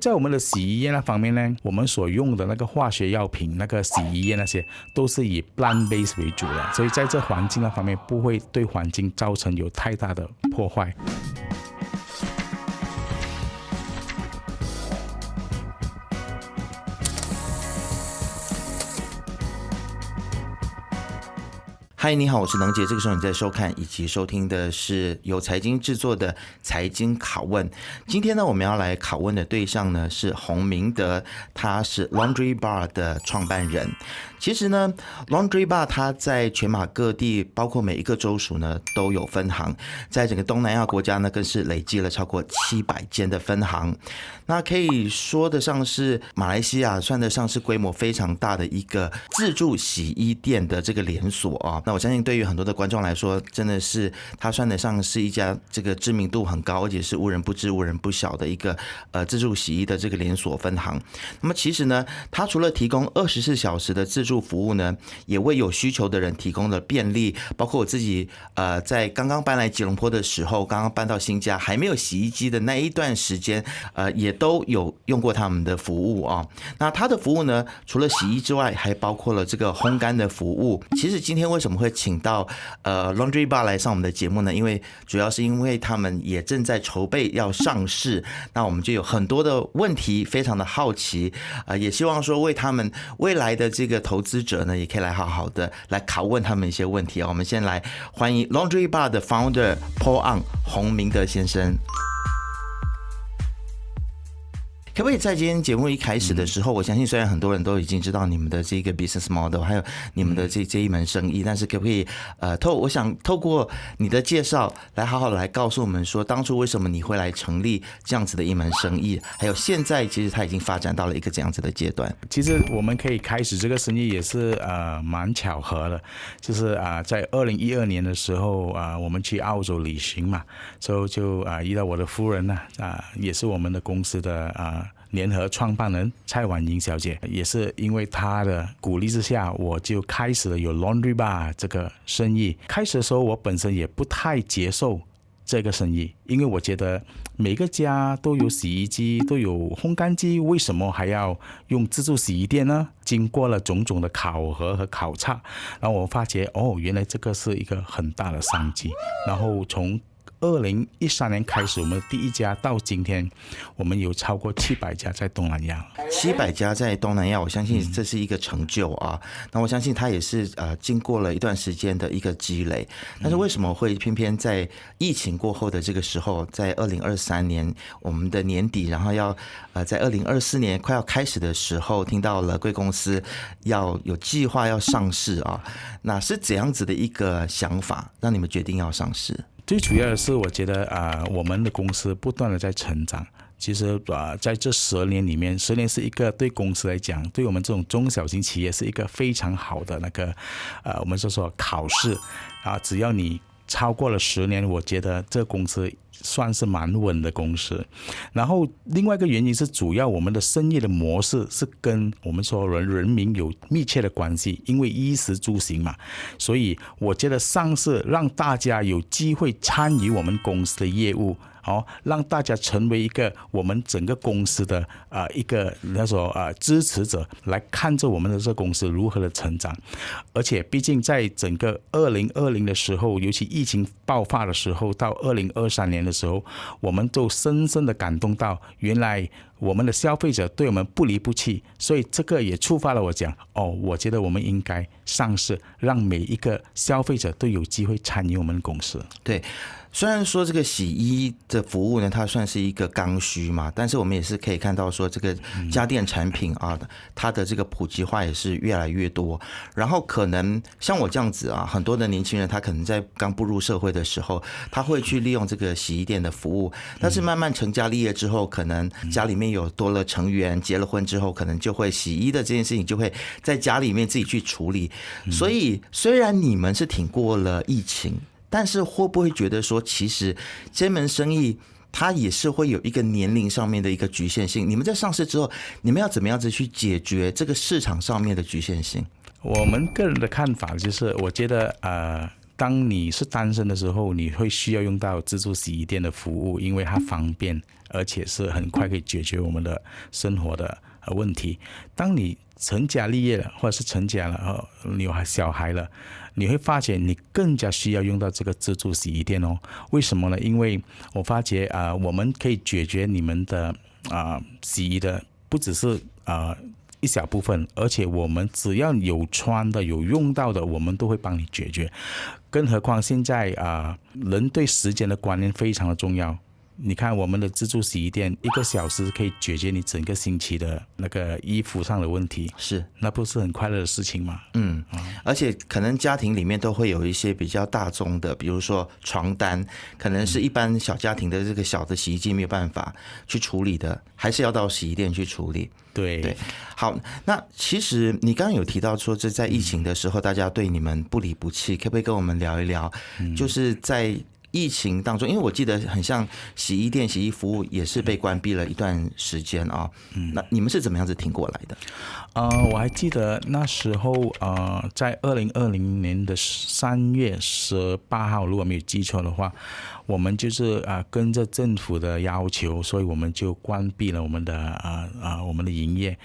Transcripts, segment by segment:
在我们的洗衣液那方面呢，我们所用的那个化学药品、那个洗衣液那些，都是以 plant base 为主的，所以在这环境那方面不会对环境造成有太大的破坏。嗨，你好，我是能杰。这个时候你在收看以及收听的是由财经制作的财经拷问。今天呢，我们要来拷问的对象呢是洪明德，他是 Laundry Bar 的创办人。其实呢 Laundry Bar 它在全马各地，包括每一个州属呢都有分行，在整个东南亚国家呢更是累积了超过700间的分行。那可以说得上是马来西亚算得上是规模非常大的一个自助洗衣店的这个连锁啊。那我相信对于很多的观众来说，真的是它算得上是一家这个知名度很高，而且是无人不知无人不晓的一个自助洗衣的这个连锁分行。那么其实呢，它除了提供24小时的自助服务呢，也为有需求的人提供了便利。包括我自己在刚刚搬来吉隆坡的时候，刚刚搬到新家还没有洗衣机的那一段时间，也都有用过他们的服务啊。那它的服务呢，除了洗衣之外，还包括了这个烘干的服务。其实今天为什么会请到Laundry Bar 来上我们的节目呢？因为主要是因为他们也正在筹备要上市，那我们就有很多的问题，非常的好奇，也希望说为他们未来的这个投资者呢，也可以来好好的来拷问他们一些问题啊。我们先来欢迎 Laundry Bar 的 Founder Paul Ang 洪明德先生。可不可以在今天节目一开始的时候，我相信虽然很多人都已经知道你们的这个 business model， 还有你们的这一门生意，但是可不可以我想透过你的介绍来好好来告诉我们说，当初为什么你会来成立这样子的一门生意，还有现在其实它已经发展到了一个这样子的阶段。其实我们可以开始这个生意也是蛮巧合的，就是在2012年的时候我们去澳洲旅行嘛，所以就遇到我的夫人呢也是我们的公司的联合创办人蔡婉莹小姐，也是因为她的鼓励之下，我就开始了有 Laundry Bar 这个生意。开始的时候我本身也不太接受这个生意，因为我觉得每个家都有洗衣机，都有烘干机，为什么还要用自助洗衣店呢？经过了种种的考核和考察，然后我发觉原来这个是一个很大的商机。然后从2013年开始，我们第一家到今天，我们有超过700家在东南亚。700家在东南亚，我相信这是一个成就啊。那我相信它也是经过了一段时间的一个积累。但是为什么会偏偏在疫情过后的这个时候，在2023年我们的年底，然后要在2024年快要开始的时候，听到了贵公司要有计划要上市啊？那是怎样子的一个想法，让你们决定要上市？最主要的是，我觉得我们的公司不断的在成长。其实在这10年里面，10年是一个对公司来讲，对我们这种中小型企业是一个非常好的那个我们说考试只要你超过了10年，我觉得这个公司算是蛮稳的公司。然后另外一个原因是，主要我们的生意的模式是跟我们说人民有密切的关系，因为衣食住行嘛，所以我觉得上市让大家有机会参与我们公司的业务，让大家成为一个我们整个公司的一个支持者，来看着我们的这个公司如何的成长。而且毕竟在整个2020的时候，尤其疫情爆发的时候，到2023年的时候，我们都深深的感动到，原来我们的消费者对我们不离不弃，所以这个也触发了我讲我觉得我们应该上市，让每一个消费者都有机会参与我们的公司。对，虽然说这个洗衣的服务呢，它算是一个刚需嘛，但是我们也是可以看到说，这个家电产品它的这个普及化也是越来越多。然后可能像我这样子很多的年轻人他可能在刚步入社会的时候，他会去利用这个洗衣店的服务，但是慢慢成家立业之后，可能家里面有多了成员，结了婚之后，可能就会洗衣的这件事情就会在家里面自己去处理。所以虽然你们是挺过了疫情，但是会不会觉得说，其实这门生意它也是会有一个年龄上面的一个局限性？你们在上市之后，你们要怎么样子去解决这个市场上面的局限性？我们个人的看法就是，我觉得当你是单身的时候，你会需要用到自助洗衣店的服务，因为它方便，而且是很快可以解决我们的生活的问题。当你成家立业了，或者是成家了，你有小孩了，你会发觉你更加需要用到这个自助洗衣店哦。为什么呢？因为我发觉我们可以解决你们的洗衣的不只是一小部分，而且我们只要有穿的有用到的，我们都会帮你解决。更何况现在人对时间的观念非常的重要。你看我们的自助洗衣店1个小时可以解决你整个星期的那个衣服上的问题，是，那不是很快乐的事情吗？而且可能家庭里面都会有一些比较大宗的，比如说床单，可能是一般小家庭的这个小的洗衣机没有办法去处理的，还是要到洗衣店去处理。对，好，那其实你刚刚有提到说，这在疫情的时候，大家对你们不离不弃，可不可以跟我们聊一聊？就是在疫情当中，因为我记得很像洗衣店、洗衣服务也是被关闭了一段时间啊。那你们是怎么样子挺过来的？我还记得那时候在2020年的3月18号，如果没有记错的话，我们就是跟着政府的要求，所以我们就关闭了我们的营业。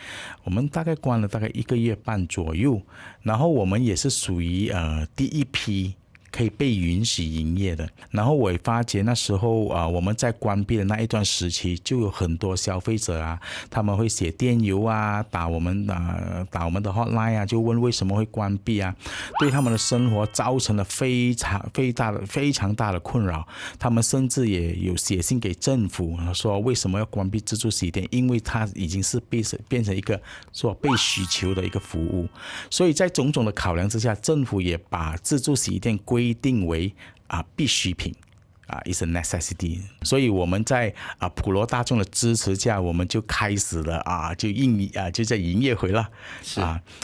我们大概关了大概1个月半左右，然后我们也是属于第一批可以被允许营业的。然后我也发觉那时候我们在关闭的那一段时期，就有很多消费者他们会写电邮打我们的 hotline 就问为什么会关闭对他们的生活造成了非常大的困扰。他们甚至也有写信给政府说为什么要关闭自助洗衣店，因为它已经是变成一个被需求的一个服务。所以在种种的考量之下，政府也把自助洗衣店规定为必需品，is a necessity。所以我们在普罗大众的支持下，我们就开始了就在营业回了，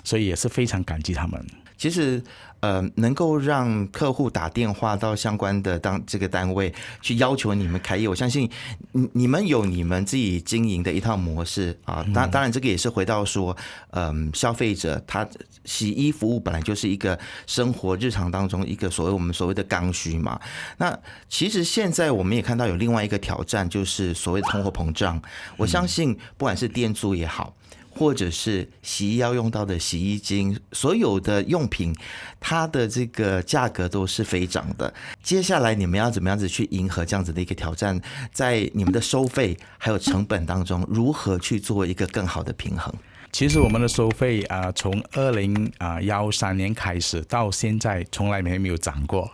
所以也是非常感激他们。其实能够让客户打电话到相关的这个单位去要求你们开业，我相信你们有你们自己经营的一套模式当然这个也是回到说消费者他洗衣服务本来就是一个生活日常当中一个我们所谓的刚需嘛。那其实现在我们也看到有另外一个挑战，就是所谓的通货膨胀。我相信不管是店租也好，或者是洗衣要用到的洗衣精，所有的用品它的这个价格都是飞涨的。接下来你们要怎么样子去迎合这样子的一个挑战，在你们的收费还有成本当中如何去做一个更好的平衡？其实我们的收费从2013年开始到现在从来没有涨过，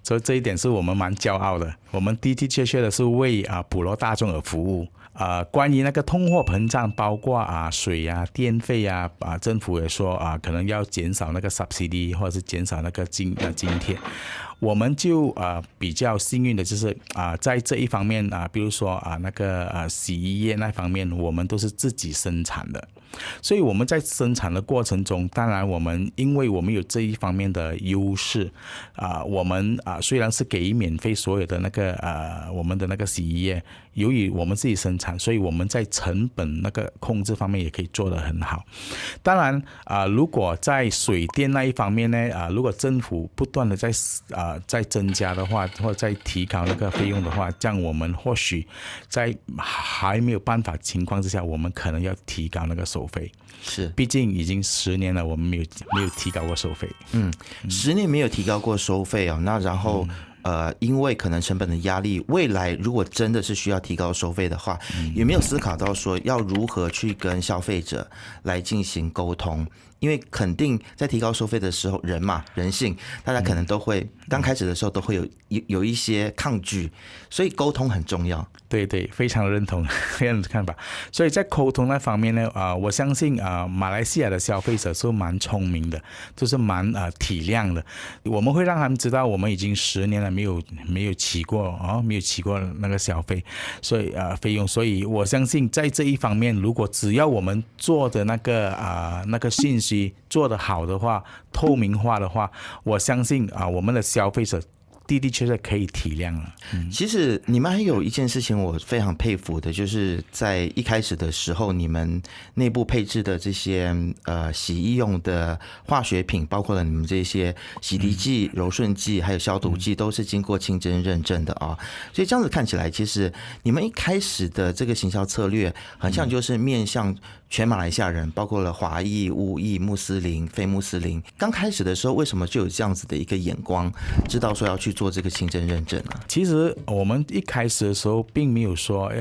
所以这一点是我们蛮骄傲的。我们的的确确的是为普罗大众而服务。关于那个通货膨胀，包括水电费政府也说可能要减少那个 subsidy 或者是减少那个津贴。我们就比较幸运的就是在这一方面比如说那个洗衣液那方面，我们都是自己生产的。所以我们在生产的过程中，当然因为我们有这一方面的优势我们虽然是给免费所有的那个我们的那个洗衣液，由于我们自己生产，所以我们在成本那个控制方面也可以做得很好。当然如果在水电那一方面呢如果政府不断的在增加的话，或者在提高那个费用的话，这样我们或许在还没有办法情况之下，我们可能要提高那个收费。是，毕竟已经10年了，我们没有提高过收费。10年没有提高过收费那然后因为可能成本的压力，未来如果真的是需要提高收费的话，有没有思考到说要如何去跟消费者来进行沟通？因为肯定在提高收费的时候，人性，大家可能都会刚开始的时候都会有一些抗拒，所以沟通很重要。对，非常认同这样的看法。所以在沟通那方面呢我相信马来西亚的消费者是蛮聪明的，就是蛮体谅的。我们会让他们知道我们已经10年了没有起过那个消费，所以费用。所以我相信在这一方面，如果只要我们做的那个信息做得好的话，透明化的话，我相信我们的消费者的的确确可以体谅了。其实你们还有一件事情我非常佩服的，就是在一开始的时候，你们内部配置的这些洗衣用的化学品，包括了你们这些洗涤剂、柔顺剂还有消毒剂，都是经过清真认证的啊。所以这样子看起来，其实你们一开始的这个行销策略，很像就是面向全马来西亚人，包括了华裔、巫裔、穆斯林、非穆斯林。刚开始的时候，为什么就有这样子的一个眼光，知道说要去做这个清真认证呢？其实我们一开始的时候并没有说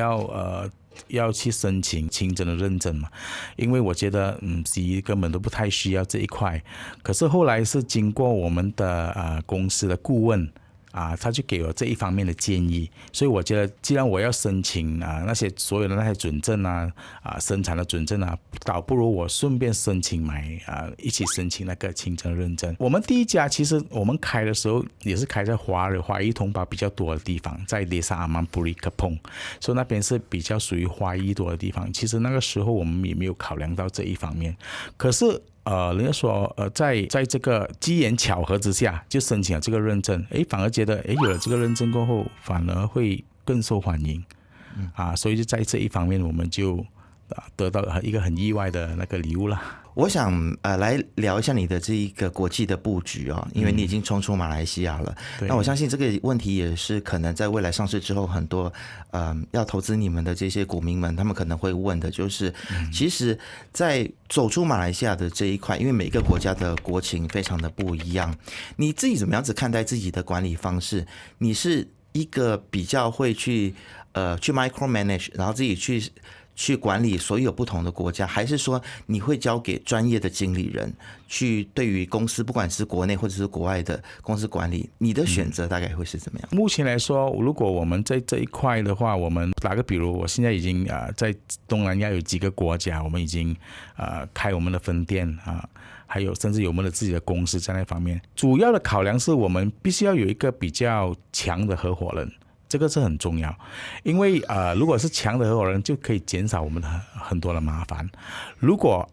要去申请清真的认证嘛，因为我觉得洗衣根本都不太需要这一块。可是后来是经过我们的公司的顾问他就给我这一方面的建议，所以我觉得既然我要申请那些所有的那些准证生产的准证倒不如我顺便申请一起申请那个清真认证。我们第一家其实我们开的时候也是开在华裔同胞比较多的地方，在Desa Aman Puri Kepong，所以那边是比较属于华裔多的地方。其实那个时候我们也没有考量到这一方面，可是人家说在这个机缘巧合之下就申请了这个认证，反而觉得有了这个认证过后反而会更受欢迎所以就在这一方面我们就得到一个很意外的那个礼物了。我想来聊一下你的这一个国际的布局因为你已经冲出马来西亚了。那我相信这个问题也是可能在未来上市之后，很多要投资你们的这些股民们，他们可能会问的就是，其实，在走出马来西亚的这一块，因为每个国家的国情非常的不一样，你自己怎么样子看待自己的管理方式？你是一个比较会去micro manage， 然后自己去管理所有不同的国家，还是说你会交给专业的经理人去对于公司不管是国内或者是国外的公司管理，你的选择大概会是怎么样？目前来说，如果我们在这一块的话，我们打个比如，我现在已经在东南亚有几个国家，我们已经开我们的分店还有甚至有我们的自己的公司在那方面。主要的考量是我们必须要有一个比较强的合伙人，这个是很重要，因为如果是强的合伙人，就可以减少我们的很多的麻烦。如果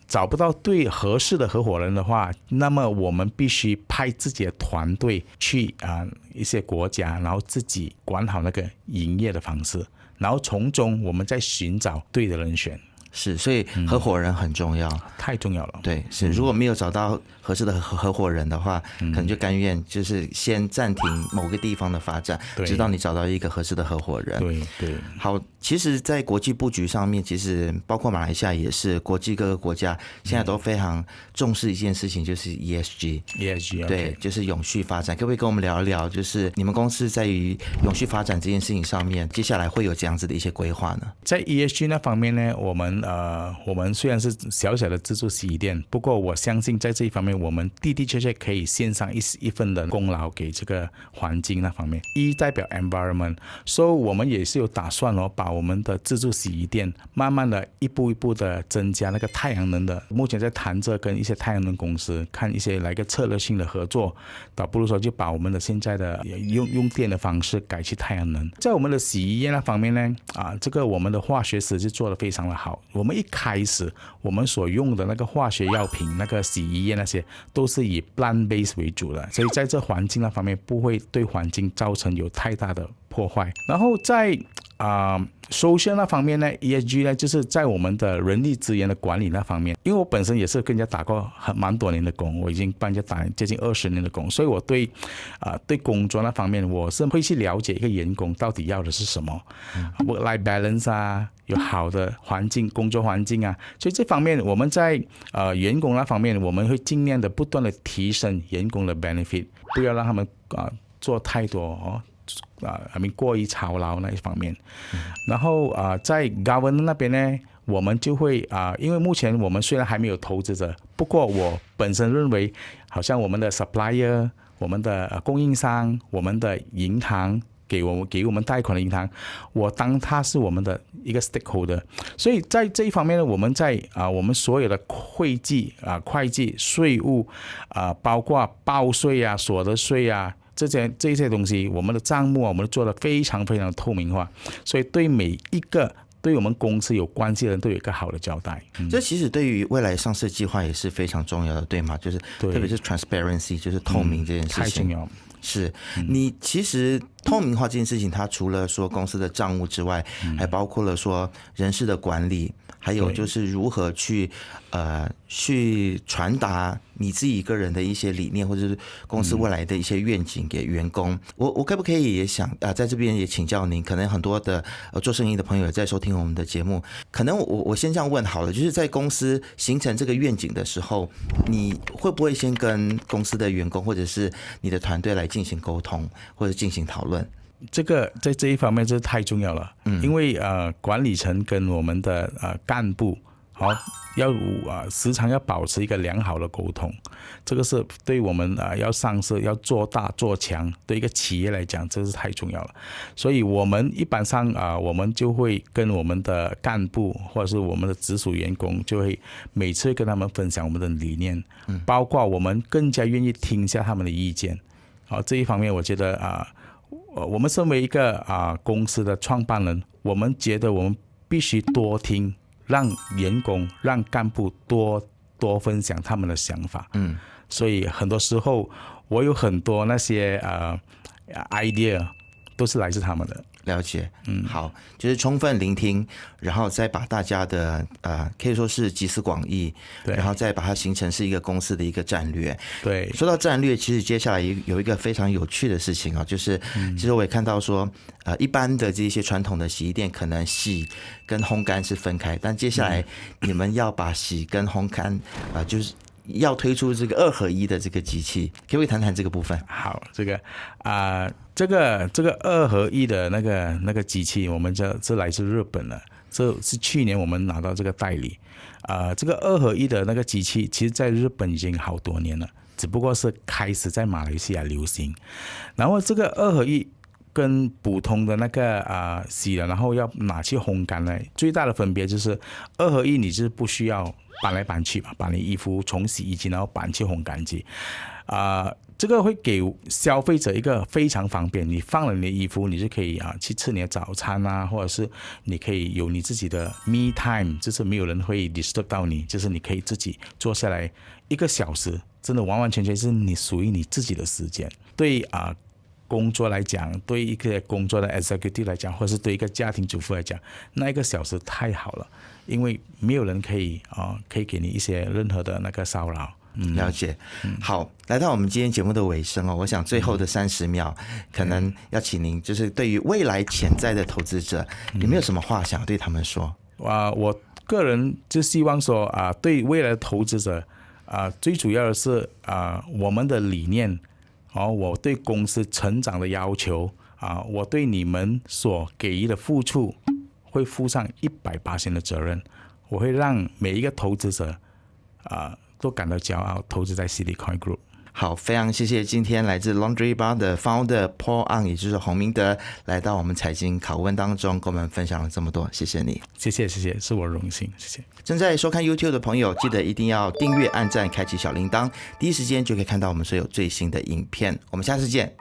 找不到对合适的合伙人的话，那么我们必须派自己的团队去一些国家，然后自己管好那个营业的方式，然后从中我们再寻找对的人选。是，所以合伙人很重要，太重要了。对，是，如果没有找到合适的合伙人的话，可能就甘愿就是先暂停某个地方的发展，直到你找到一个合适的合伙人。对。好，其实，在国际布局上面，其实包括马来西亚也是，国际各个国家现在都非常重视一件事情，就是 ESG。对，就是永续发展。可不可以跟我们聊一聊，就是你们公司在于永续发展这件事情上面，接下来会有这样子的一些规划呢？在 ESG 那方面呢，我们虽然是小小的自助洗衣店，不过我相信在这一方面，我们的确可以献上一份的功劳给这个环境那方面。E 代表 environment， 所以我们也是有打算把我们的自助洗衣店慢慢的一步一步的增加那个太阳能的。目前在谈着跟一些太阳能公司看一些来个策略性的合作，倒不如说就把我们的现在的用电的方式改去太阳能。在我们的洗衣液那方面呢，这个我们的化学师就做得非常的好。我们一开始我们所用的那个化学药品、那个洗衣液那些都是以 plant base 为主的，所以在这环境那方面不会对环境造成有太大的破坏。然后在social 那方面呢 ，ESG 呢，就是在我们的人力资源的管理那方面，因为我本身也是跟人家打过蛮多年的工，我已经帮人家打接近20年的工，所以我对工作那方面，我是会去了解一个员工到底要的是什么，work-life balance 有好的环境，工作环境所以这方面我们在员工那方面，我们会尽量的不断的提升员工的 benefit， 不要让他们做太多过于操劳那一方面。然后在 governance 那边呢，我们就会因为目前我们虽然还没有投资者，不过我本身认为，好像我们的 supplier、我们的供应商、我们的银行给我们贷款的银行，我当它是我们的一个 stakeholder， 所以在这一方面呢，我们在我们所有的会计税务包括报税所得税这些东西，我们的账目我们做得非常非常透明化，所以对每一个对我们公司有关系的人都有一个好的交代。这其实对于未来上市计划也是非常重要的，对吗？就是特别是 transparency， 就是透明这件事情。太重要。是你其实透明化这件事情，它除了说公司的账务之外，还包括了说人事的管理，还有就是如何去传达你自己个人的一些理念，或者是公司未来的一些愿景给员工。我可不可以也想在这边也请教您，可能很多的做生意的朋友也在收听我们的节目，可能我先这样问好了，就是在公司形成这个愿景的时候，你会不会先跟公司的员工或者是你的团队来进行沟通或者进行讨论？这个在这一方面这太重要了，因为管理层跟我们的干部要时常要保持一个良好的沟通，这个是对我们要上市要做大做强，对一个企业来讲，这是太重要了。所以我们一般上我们就会跟我们的干部或者是我们的直属员工，就会每次跟他们分享我们的理念，包括我们更加愿意听下他们的意见。这一方面我觉得我们身为一个公司的创办人，我们觉得我们必须多听，让员工、让干部多分享他们的想法。所以很多时候我有很多那些idea 都是来自他们的。了解，好，就是充分聆听，然后再把大家的可以说是集思广益，然后再把它形成是一个公司的一个战略。对，说到战略，其实接下来有一个非常有趣的事情就是其实我也看到说，一般的这些传统的洗衣店可能洗跟烘干是分开，但接下来你们要把洗跟烘干就是要推出这个2合1的这个机器，可不可以谈谈这个部分？好，这个2合1的那个机器，我们这来自日本的，这是去年我们拿到这个代理。这个2合1的那个机器，其实在日本已经好多年了，只不过是开始在马来西亚流行。然后这个2合1跟普通的那个洗了然后要拿去烘干呢，最大的分别就是2合1你就是不需要搬来搬去嘛，把你衣服从洗衣机然后搬去烘干机。这个会给消费者一个非常方便，你放了你的衣服，你就可以去吃你的早餐或者是你可以有你自己的 me time， 就是没有人会 disturb 到你，就是你可以自己坐下来1个小时，真的完完全全是你属于你自己的时间。对工作来讲，对一个工作的 executive 来讲，或是对一个家庭主妇来讲，那1个小时太好了，因为没有人可以给你一些任何的那个骚扰。了解。好，来到我们今天节目的尾声我想最后的30秒，可能要请您就是对于未来潜在的投资者，有没有什么话想对他们说？我个人就希望说对未来的投资者最主要的是我们的理念我对公司成长的要求我对你们所给予的付出会负上100%的责任，我会让每一个投资者都感到骄傲，投资在 Citicoin Group。好，非常谢谢今天来自 Laundry Bar 的 Founder Paul Ang， 也就是洪明德，来到我们财经拷问当中，跟我们分享了这么多，谢谢你。谢谢，是我荣幸，谢谢。正在收看 YouTube 的朋友，记得一定要订阅、按赞、开启小铃铛，第一时间就可以看到我们所有最新的影片。我们下次见。